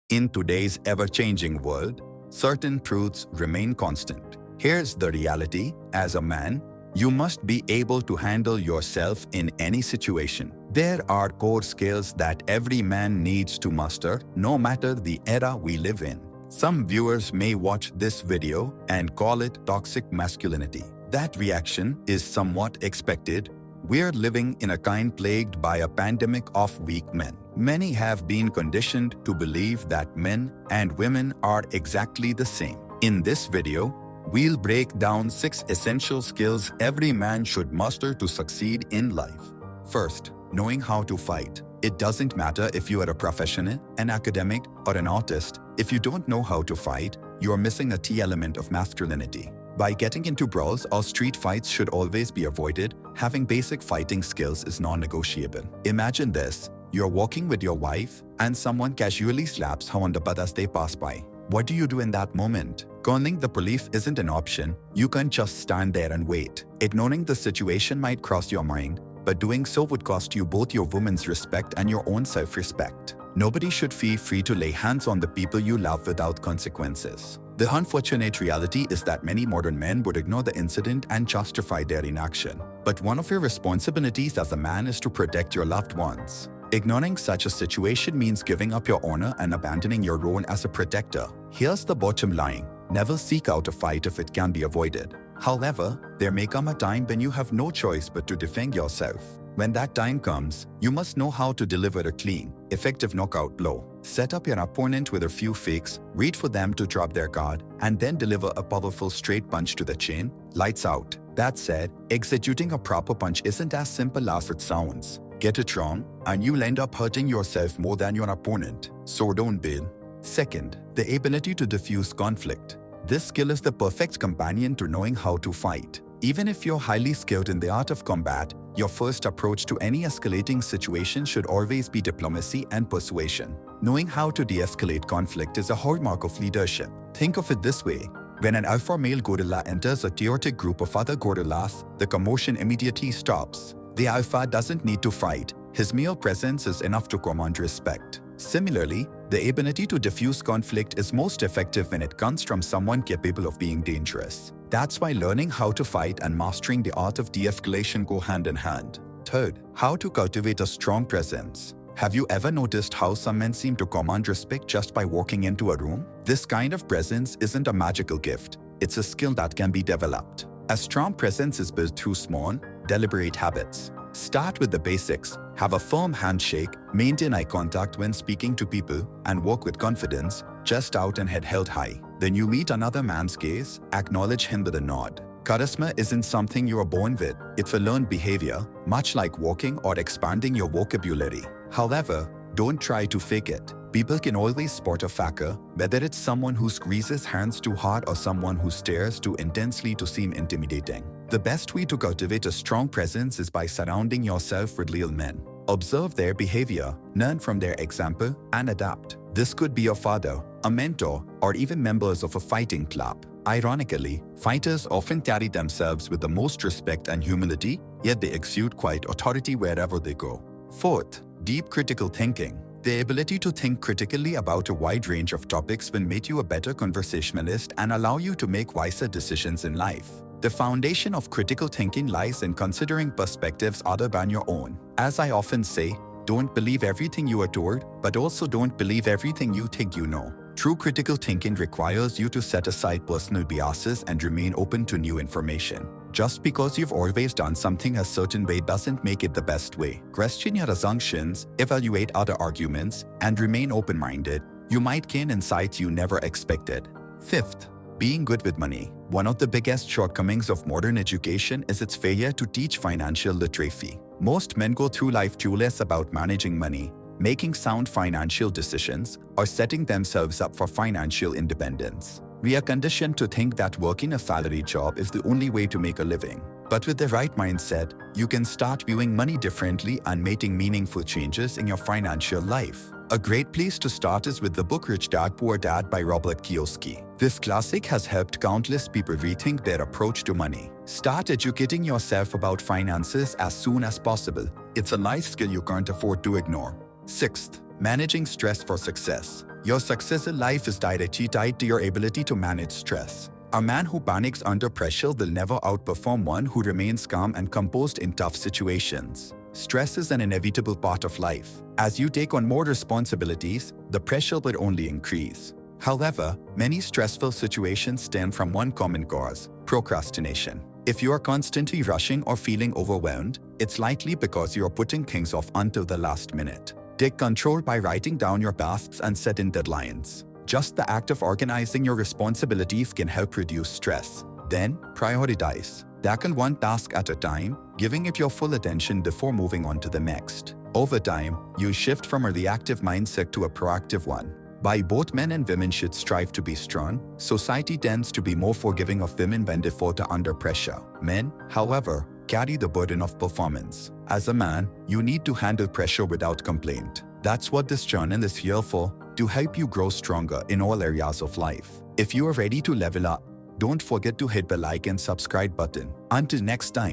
In today's ever-changing world, certain truths remain constant. Here's the reality: as a man, you must be able to handle yourself in any situation. There are core skills that every man needs to master, no matter the era we live in. Some viewers may watch this video and call it toxic masculinity. That reaction is somewhat expected. We're living in a kind plagued by a pandemic of weak men. Many have been conditioned to believe that men and women are exactly the same. In this video, we'll break down 6 essential skills every man should master to succeed in life. First, knowing how to fight. It doesn't matter if you are a professional, an academic, or an artist. If you don't know how to fight, you're missing a key element of masculinity. By getting into brawls or street fights should always be avoided, having basic fighting skills is non-negotiable. Imagine this: you're walking with your wife and someone casually slaps her on the butt as they pass by. What do you do in that moment? Calling the police isn't an option. You can't just stand there and wait. Ignoring the situation might cross your mind, but doing so would cost you both your woman's respect and your own self-respect. Nobody should feel free to lay hands on the people you love without consequences. The unfortunate reality is that many modern men would ignore the incident and justify their inaction. But one of your responsibilities as a man is to protect your loved ones. Ignoring such a situation means giving up your honor and abandoning your role as a protector. Here's the bottom line: never seek out a fight if it can be avoided. However, there may come a time when you have no choice but to defend yourself. When that time comes, you must know how to deliver a clean, effective knockout blow. Set up your opponent with a few fakes, wait for them to drop their guard, and then deliver a powerful straight punch to the chin. Lights out. That said, executing a proper punch isn't as simple as it sounds. Get it wrong, and you'll end up hurting yourself more than your opponent. So don't bail. Second, the ability to diffuse conflict. This skill is the perfect companion to knowing how to fight. Even if you're highly skilled in the art of combat, your first approach to any escalating situation should always be diplomacy and persuasion. Knowing how to de-escalate conflict is a hallmark of leadership. Think of it this way: when an alpha male gorilla enters a chaotic group of other gorillas, the commotion immediately stops. The alpha doesn't need to fight. His mere presence is enough to command respect. Similarly, the ability to diffuse conflict is most effective when it comes from someone capable of being dangerous. That's why learning how to fight and mastering the art of de-escalation go hand in hand. Third, how to cultivate a strong presence. Have you ever noticed how some men seem to command respect just by walking into a room? This kind of presence isn't a magical gift. It's a skill that can be developed. A strong presence is built through small, deliberate habits. Start with the basics. Have a firm handshake, maintain eye contact when speaking to people, and walk with confidence, chest out and head held high. Then you meet another man's gaze, acknowledge him with a nod. Charisma isn't something you are born with. It's a learned behavior, much like walking or expanding your vocabulary. However, don't try to fake it. People can always spot a factor, whether it's someone who squeezes hands too hard or someone who stares too intensely to seem intimidating. The best way to cultivate a strong presence is by surrounding yourself with real men. Observe their behavior, learn from their example, and adapt. This could be your father, a mentor, or even members of a fighting club. Ironically, fighters often carry themselves with the most respect and humility, yet they exude quiet authority wherever they go. Fourth, deep critical thinking. The ability to think critically about a wide range of topics will make you a better conversationalist and allow you to make wiser decisions in life. The foundation of critical thinking lies in considering perspectives other than your own. As I often say, don't believe everything you are told, but also don't believe everything you think you know. True critical thinking requires you to set aside personal biases and remain open to new information. Just because you've always done something a certain way doesn't make it the best way. Question your assumptions, evaluate other arguments, and remain open-minded. You might gain insights you never expected. Fifth, being good with money. One of the biggest shortcomings of modern education is its failure to teach financial literacy. Most men go through life clueless about managing money, making sound financial decisions, or setting themselves up for financial independence. We are conditioned to think that working a salary job is the only way to make a living. But with the right mindset, you can start viewing money differently and making meaningful changes in your financial life. A great place to start is with the book Rich Dad Poor Dad by Robert Kiyosaki. This classic has helped countless people rethink their approach to money. Start educating yourself about finances as soon as possible. It's a life skill you can't afford to ignore. Sixth, managing stress for success. Your success in life is directly tied to your ability to manage stress. A man who panics under pressure will never outperform one who remains calm and composed in tough situations. Stress is an inevitable part of life. As you take on more responsibilities, the pressure will only increase. However, many stressful situations stem from one common cause: procrastination. If you are constantly rushing or feeling overwhelmed, it's likely because you are putting things off until the last minute. Take control by writing down your tasks and setting deadlines. Just the act of organizing your responsibilities can help reduce stress. Then, prioritize. Tackle one task at a time, giving it your full attention before moving on to the next. Over time, you shift from a reactive mindset to a proactive one. While both men and women should strive to be strong, society tends to be more forgiving of women when they falter under pressure. Men, however, carry the burden of performance. As a man, you need to handle pressure without complaint. That's what this channel is here for, to help you grow stronger in all areas of life. If you are ready to level up, don't forget to hit the like and subscribe button. Until next time.